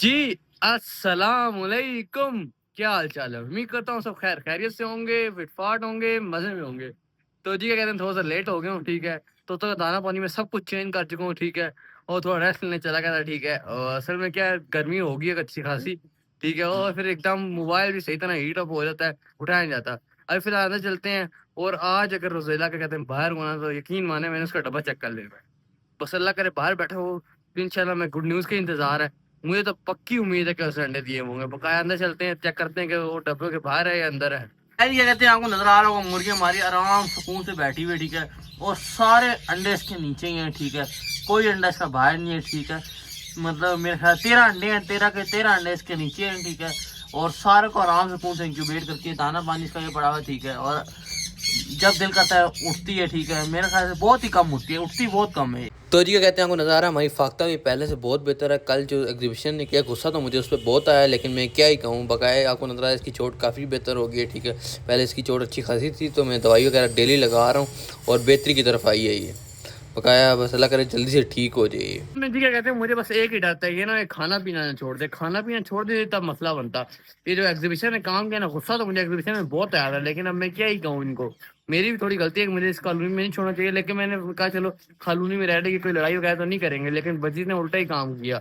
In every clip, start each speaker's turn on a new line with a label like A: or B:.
A: जी, अस्सलाम वालेकुम। क्या हाल चाल है? उम्मीद करता हूँ सब खैर खैरियत से होंगे, फिट-फाट होंगे, मज़े में होंगे। तो जी क्या कहते हैं थोड़ा-सा लेट हो गया हूँ, ठीक है। तो दाना-पानी में सब कुछ चेंज कर चुका हूँ, ठीक है। और थोड़ा रेस्ट लेने चला गया था, ठीक है। और असल में क्या है गर्मी हो गई है अच्छी खासी, ठीक है। और फिर एकदम मोबाइल भी सही तरह हीट अप हो जाता है, उठाया नहीं जाता। अभी फिलहाल अंदर चलते हैं और आज अगर रोज़ेला क्या कहते हैं बाहर हुआ ना तो यकीन माने मैंने उसका डब्बा चेक कर लिया है। बस अल्लाह करे बाहर बैठा हो तो इंशाल्लाह मैं गुड न्यूज़ का इंतज़ार है। मुझे तो पक्की उम्मीद है कि उसे अंडे दिए होंगे। बकाया अंदर चलते हैं, चेक करते हैं कि वो डब्बे के बाहर है या अंदर है। यार क्या कहते हैं आपको नज़र आ रहा होगा मुर्गी हमारी आराम सुकून से बैठी हुई है, ठीक है। और सारे अंडे इसके नीचे ही हैं, ठीक है। कोई अंडा इसका बाहर नहीं है, ठीक है। मतलब मेरे ख्याल 13 अंडे हैं, 13 के 13 अंडे इसके नीचे हैं, ठीक है। और सारे को आराम सुकून से इंक्यूबेट करके दाना पानी इसका ये पड़ा हुआ है, ठीक है। और जब दिल करता है उठती है, ठीक है। मेरे ख्याल से बहुत ही कम उठती है, उठती बहुत कम है। तो जी क्या कहते हैं आपको नज़ारा हमारी फाख्ता भी पहले से बहुत बेहतर है। कल जो एग्जीबिशन ने किया गुस्सा तो मुझे उस पर बहुत आया, लेकिन मैं क्या ही कहूँ बकाया आपको नज़र आया इसकी चोट काफ़ी बेहतर हो गई है, ठीक है। पहले इसकी चोट अच्छी खासी थी तो मैं दवाई वगैरह डेली लगा रहा हूँ और बेहतरी की तरफ आई है ये। बकाया बस अल्लाह करे जल्दी से ठीक हो जाए। मैं जी क्या कहते हैं मुझे बस एक ही डर था ये ना ये खाना पीना ना छोड़ दे, खाना पीना छोड़ दे तब मसला बनता। ये जो एग्जीबिशन ने काम किया ना गुस्सा तो मुझे एग्जीबिशन में बहुत आया था, लेकिन अब मैं क्या ही कहूँ इनको। मेरी भी थोड़ी गलती है कि मुझे इस कॉलोनी में नहीं छोड़ना चाहिए, लेकिन मैंने कहा चलो कॉलोनी में रह रही कोई लड़ाई वगैरह तो नहीं करेंगे, लेकिन बजीर ने उल्टा ही काम किया।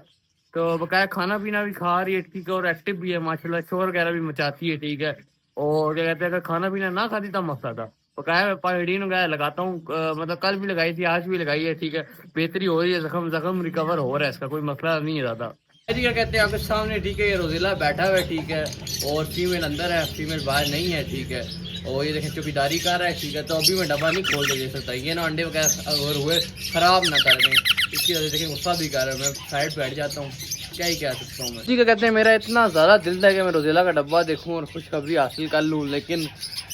A: तो बकाया खाना पीना भी खा रही है, ठीक है। और एक्टिव भी है माशाल्लाह, शोर वगैरह भी मचाती है, ठीक है। और क्या कहते हैं अगर खाना पीना ना खाती तब मसला था। बकाया मैं पायोडीन वगैरह लगाता हूँ, मतलब कल भी लगाई थी आज भी लगाई है, ठीक है। बेहतरी हो रही है, जख्म जख्म रिकवर हो रहा है, इसका कोई मसला नहीं है ज़्यादा। जी क्या कहते हैं आपके सामने, ठीक है। ये रोजिला बैठा हुआ है, ठीक है। और फीमेल अंदर है, फीमेल बाहर नहीं है, ठीक है। और ये देखें चौकीदारी कर रहा है, ठीक है। तो अभी मैं डब्बा नहीं खोल दे सकता, ये ना अंडे वगैरह अगर हुए ख़राब ना कर दें, इसकी वजह से देखिए गुस्सा भी कर रहा है। मैं साइड बैठ जाता हूँ, क्या ही कह सकता हूँ मैं। जी क्या कहते हैं मेरा इतना ज़्यादा दिल था कि मैं रोज़ेला का डब्बा देखूँ और खुशखबरी हासिल कर लूँ, लेकिन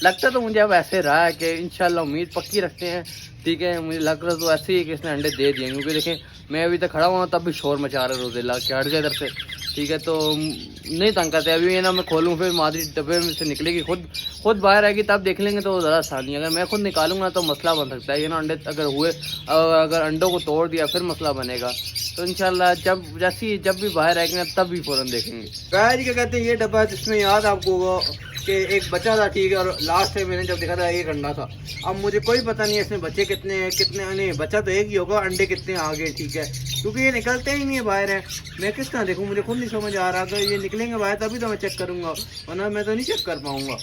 A: लगता तो मुझे अब ऐसे रहा है कि इंशाल्लाह उम्मीद पक्की रखते हैं, ठीक है। मुझे लग रहा तो ऐसे ही कि इसने अंडे दे दिए, क्योंकि देखें मैं अभी तक खड़ा हुआ तब भी शोर मचा रहा है रोज़ेला कि हट जाए इधर से, ठीक है। तो नहीं तंग करते अभी, ये ना मैं खोलूँ फिर मादरी डब्बे में से निकलेगी, खुद बाहर आएगी तब देख लेंगे तो ज़्यादा आसानी है। अगर मैं खुद निकालूंगा तो मसला बन सकता है, ये ना अंडे अगर हुए अगर अंडों को तोड़ दिया फिर मसला बनेगा। तो इंशाल्लाह जब भी बाहर आएंगे तब भी फ़ौरन देखेंगे। गाय जी क्या कहते हैं ये डब्बा जिसमें याद आपको वो कि एक बच्चा था, ठीक है। और लास्ट टाइम मैंने जब देखा था एक अंडा था। अब मुझे कोई पता नहीं है इसमें बच्चे कितने हैं कितने नहीं, बच्चा तो एक ही होगा, अंडे कितने आ गए, ठीक है। क्योंकि ये निकलते ही नहीं है बाहर है। मैं किस तरह देखूँ, मुझे खुद नहीं समझ आ रहा। अगर ये निकलेंगे बाहर तभी तो मैं चेक करूँगा, वरना मैं तो नहीं चेक कर पाऊँगा।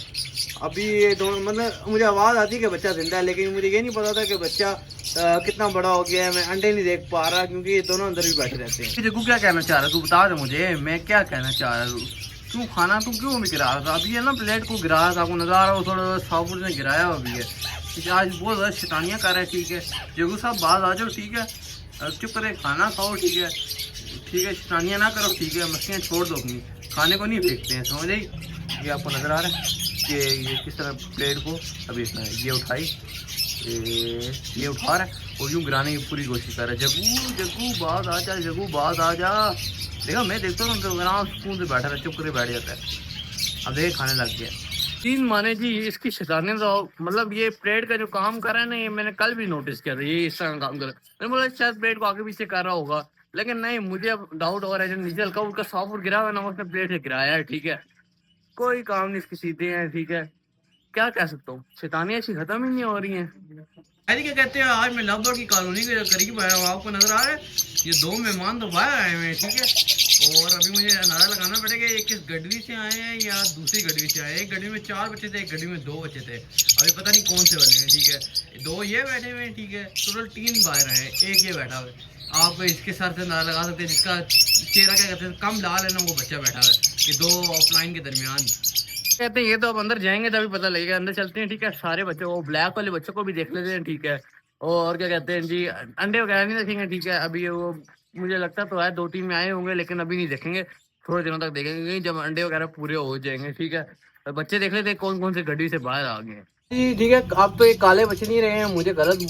A: अभी ये दोनों मतलब मुझे आवाज़ आती है कि बच्चा जिंदा है, लेकिन मुझे ये नहीं पता था कि बच्चा कितना बड़ा हो गया है। मैं अंडे नहीं देख पा रहा क्योंकि ये दोनों अंदर भी बैठे रहते हैं। देखो क्या कहना चाह रहा है तू बता दे मुझे, मैं क्या कहना चाह रहा हूँ। तू खाना तू क्यों भी गिरा रहा था? अभी है ना प्लेट को गिरा रहा था, आपको नजर आ रहा हो थोड़ा साबुन ने गिराया हुआ भी है, ठीक है। आज बहुत ज़्यादा शैतानियाँ कर रहे हैं, ठीक है। जगू साहब बाहर आ जाओ, ठीक है। चुप करे खाना खाओ, ठीक है, ठीक है। शैतानियाँ ना करो, ठीक है। मस्तियाँ छोड़ दो अपनी, खाने को नहीं फेंकते हैं, समझ आई। ये आपको नज़र आ रहा है कि ये किस तरह प्लेट को अभी इसने ये उठाई, ये उठा रहा है और यूँ गिराने की पूरी कोशिश कर रहा है। जग्गू जग्गू बात आ जा, जग्गू बात आ जा। देखा मैं देखता हूँ तो आराम सुकून से बैठा रहा, चुप करके बैठ जाता है। अब देखे खाने लग गया। तीन माने जी इसकी शैतानी तो मतलब ये प्लेट का जो काम कर रहा है ना, ये मैंने कल भी नोटिस किया था, ये इस तरह काम कर रहा है। मैंने बोला शायद प्लेट को आगे पीछे कर रहा होगा, लेकिन नहीं, मुझे अब डाउट हो रहा है जो नीचे हल्का उनका सॉफ्ट गिरा हुआ है ना, उसने प्लेट से गिराया है, ठीक है। कोई काम नहीं, इसकी सीधे हैं, ठीक है। क्या कह सकता हूँ, शैतानियाँ ऐसी खत्म ही नहीं हो रही हैं। अरे क्या कहते हैं आज मैं लवबर्ड की कॉलोनी के करीब आया हूँ, आपको नजर आ रहा है ये दो मेहमान तो बाहर आए हुए हैं, ठीक है। और अभी मुझे अंदाजा लगाना पड़ेगा ये किस गडवी से आए हैं या दूसरी गडवी से आए हैं। एक गडवी में 4 बच्चे थे, एक गडवी में 2 बच्चे थे, अभी पता नहीं कौन से बने हैं, ठीक है। 2 ये बैठे हुए हैं, ठीक है। टोटल 3 बाहर आए हैं, एक ये बैठा हुआ है। आप इसके साथ से अंदाजा लगा सकते हैं जिसका चेहरा क्या कहते हैं कम लाल है ना, वो बच्चा बैठा हुआ है, कि 2 ऑफलाइन के दरमियान कहते हैं। ये तो अब अंदर जाएंगे तभी पता लगेगा, अंदर चलते हैं, ठीक है। सारे बच्चों को ब्लैक वाले बच्चों को भी देख लेते हैं, ठीक है। और क्या कहते हैं जी अंडे वगैरह नहीं देखेंगे, ठीक है। अभी वो मुझे लगता तो है 2-3 में आए होंगे, लेकिन अभी नहीं देखेंगे, थोड़े दिनों तक देखेंगे जब अंडे वगैरह पूरे हो जाएंगे, ठीक है। और बच्चे देख लेते हैं कौन कौन से गड्डी से बाहर आ गए जी, ठीक है। अब तो ये काले बच्चे नहीं रहे हैं,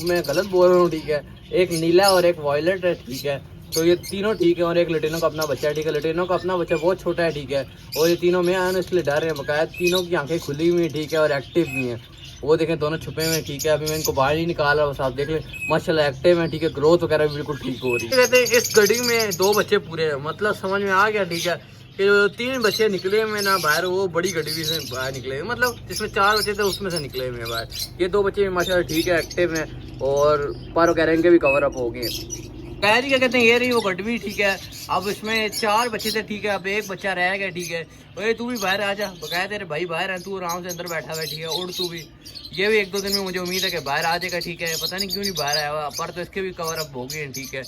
A: मैं गलत बोल रहा हूँ, ठीक है। एक नीला और एक वॉयलेट है, ठीक है। तो ये तीनों ठीक है, और एक लटेनो का अपना बच्चा है, ठीक है। लटेनो का अपना बच्चा बहुत छोटा है, ठीक है। और ये तीनों में आया ना, इसलिए डर रहे हैं बकाया। तीनों की आंखें खुली हुई हैं, ठीक है, और एक्टिव भी हैं। वो देखें दोनों छुपे हुए हैं, ठीक है। अभी मैं इनको बाहर नहीं निकाल रहा, बस आप देख लें माशाल्लाह एक्टिव हैं, ठीक है। ग्रोथ वगैरह भी बिल्कुल ठीक हो रही है। कहते हैं इस गड्डी में 2 बच्चे पूरे हैं, मतलब समझ में आ गया, ठीक है। कि जो 3 बच्चे निकले हुए ना बाहर, वो बड़ी गड्डी भी से बाहर निकले हुए, मतलब जिसमें 4 बच्चे थे उसमें से निकले हुए हैं बाहर। ये 2 बच्चे माशाल्लाह ठीक है, एक्टिव हैं, और पर वगैरह इनके भी कवर अप हो गए। कह जी क्या कहते हैं, ये रही वो गड्डी, ठीक है। अब इसमें 4 बच्चे थे, ठीक है। अब एक बच्चा रह गया, ठीक है। ओए तू भी बाहर आ जा, बकाया तेरे भाई बाहर है, तू आराम से अंदर बैठा हुआ, ठीक है। उड़ तू भी। ये भी 1-2 दिन में मुझे उम्मीद है कि बाहर आ जाएगा, ठीक है। पता नहीं क्यों नहीं बाहर आया हुआ, पर तो इसके भी कवर अप हो गए हैं, ठीक है।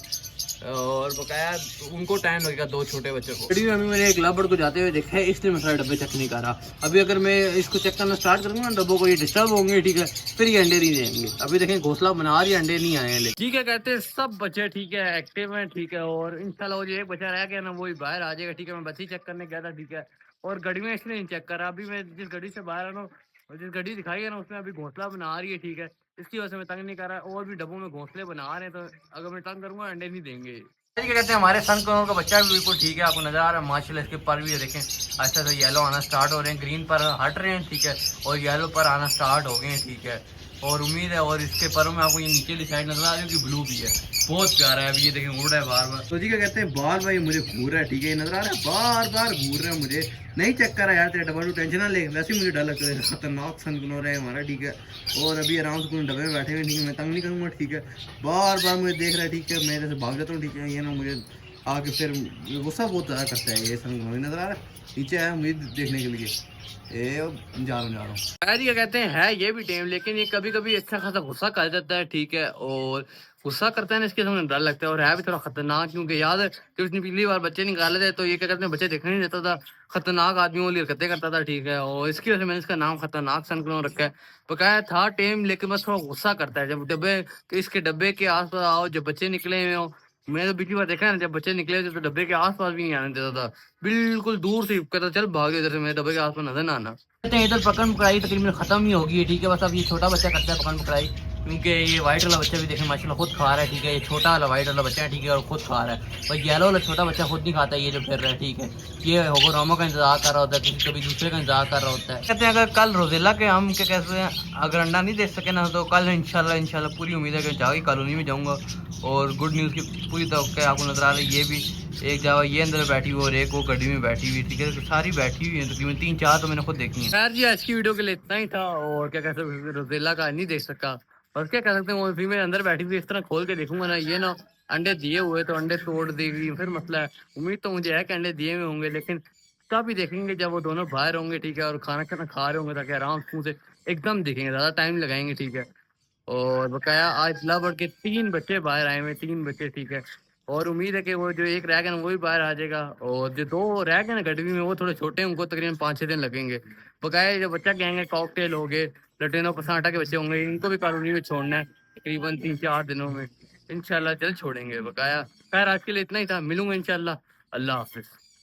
A: और बकाया उनको टाइम लगेगा 2 छोटे बच्चों को। वीडियो में मैंने एक लवर को जाते हुए देखा है, इसलिए मैं सारे डब्बे चेक नहीं कर रहा। अभी अगर मैं इसको चेक करना स्टार्ट करूंगा ना, डब्बों को ये डिस्टर्ब होंगे, ठीक है। फिर ये अंडे नहीं देंगे। अभी देखें घोंसला बना रही है, अंडे नहीं आए हैं। ठीक है, कहते हैं सब बच्चे ठीक है, एक्टिव हैं, ठीक है। और इंशाल्लाह वो जो एक बच्चा रह गया ना, वो ही बाहर आ जाएगा, ठीक है। मैं बच्ची चेक करने गया था, ठीक है। और गाड़ी में इसलिए नहीं चेक करा, अभी मैं जिस गाड़ी से बाहर आ रहा हूँ, और जिस गाड़ी दिखाई है ना, उसमें अभी घोंसला बना रही है, ठीक है। इसकी वजह से मैं तंग नहीं कर रहा। और भी डब्बों में घोंसले बना रहे हैं, तो अगर मैं तंग करूंगा अंडे नहीं देंगे। क्या कहते हैं, हमारे सन करोड़ का बच्चा भी बिल्कुल ठीक है, आपको नजर आ रहा है माशाल्लाह। इसके पर भी देखें अच्छा से येलो आना स्टार्ट हो रहे हैं, ग्रीन पर हट रहे हैं, ठीक है। और येलो पर आना स्टार्ट हो गए हैं, ठीक है। और उम्मीद है, और इसके परों में आपको ये नीचे की साइड नजर आ रही है कि ब्लू भी है, बहुत प्यारा है। अभी ये देखें उड़ रहा है बार बार। तो जी क्या कहते हैं, बार बार मुझे घूर रहा है, ठीक है। ये नजर आ रहा है, बार बार घूर रहा है मुझे। नहीं चेक कर रहा यार, तेरे डब्बा, टेंशन ना ले। वैसे ही मुझे डर लगता है, खतरनाक सन कनोर है हमारा, ठीक है। और अभी आराम से डब्बे में बैठे हुए, ठीक है। मैं तंग नहीं करूँगा, ठीक है। बार बार मुझे देख रहा है, ठीक है। मैं इधर से भाग जाता हूँ, ठीक है। ये ना मुझे आगे फिर गुस्सा बहुत ज़्यादा करता है। ये सन कनोर नजर आ रहा है, नीचे आया मुझे देखने के लिए। जा रहा हूँ। शायद ये कहते हैं है ये भी टेम, लेकिन ये कभी कभी अच्छा खासा गुस्सा कर जाता है, ठीक है। और गुस्सा करता है ना, इसके सामने डर लगता है। और है भी थोड़ा खतरनाक, क्योंकि याद है कि उसने पिछली बार बच्चे निकाले थे, तो ये क्या कहते हैं बच्चे देखने नहीं देता था, खतरनाक आदमियों लिए हरकतें करता था, ठीक है। और इसकी वजह से मैंने इसका नाम खतरनाक सन क्यों रखा है। बकाया था टेम, लेकिन बस थोड़ा गुस्सा करता है जब डब्बे, इसके डब्बे के आस पास आओ जब बच्चे निकले हुए हो। मैंने तो पिछली बार देखा है ना, जब बच्चे निकले थे तो डब्बे के आस पास भी नहीं आने देता था, बिल्कुल दूर से कहता चल भाग इधर से, मेरे डब्बे के आस पास नजर ना आना। कहते हैं इधर पकड़ पकड़ाई तकरीबन खत्म ही होगी है, ठीक है। बस अब ये छोटा बच्चा करता है पकड़ पकड़ाई, क्योंकि ये वाइट वाला बच्चा भी देखें माशाल्लाह खुद खा रहा है, ठीक है। ये छोटा वाला वाइट वाला बच्चा है, ठीक है, और खुद खा रहा है। और येलो वाला छोटा बच्चा खुद नहीं खाता है, ये जो फिर रहा है, ठीक है। ये होगोरामो का इंतजार कर रहा होता है, किसी कभी दूसरे का इंतजार कर रहा होता है। कहते हैं अगर कल रोजेला के हम क्या कहते हैं, अगर अंडा नहीं दे सके ना, तो कल इंशाल्लाह पूरी उम्मीद है कि जागी कॉलोनी में जाऊँगा। और गुड न्यूज़ की पूरी तो आपको नजर आ रही है, ये भी एक जगह ये अंदर बैठी हुई और एक वो गड्डी में बैठी हुई, ठीक है। तो सारी बैठी हुई है, तकरीबन 3-4 तो मैंने खुद देखी है। खैर जी, आज की वीडियो के लिए इतना ही था। और क्या कहते हैं, रोजेला का नहीं देख सका, और क्या कह सकते हैं, वो फीमेल अंदर बैठी हुई, इस तरह खोल के देखूंगा ना, ये ना अंडे दिए हुए तो अंडे तोड़ देगी, फिर मसला है। उम्मीद तो मुझे है कि अंडे दिए हुए होंगे, लेकिन तब ही देखेंगे जब वो दोनों बाहर होंगे, ठीक है। और खाना खाना खा रहे होंगे, ताकि आराम से एकदम दिखेंगे, ज्यादा टाइम लगाएंगे, ठीक है। और बकाया आज लव के 3 बच्चे बाहर आए हुए, 3 बच्चे, ठीक है। और उम्मीद है कि वो जो एक रह गया ना, वो भी बाहर आ जाएगा। और जो 2 रह गए ना गडवी में, वो थोड़े छोटे हैं, उनको तकरीबन 5-6 दिन लगेंगे। बकाया जो बच्चा कहेंगे कॉकटेल हो गए, लटेनो पसाटा के बच्चे होंगे, इनको भी कॉलोनी में छोड़ना है तकरीबन 3-4 दिनों में। इंशाल्लाह जल्द छोड़ेंगे बकाया। खैर आज के लिए इतना ही था, मिलूंगा इंशाल्लाह। अल्लाह हाफिज।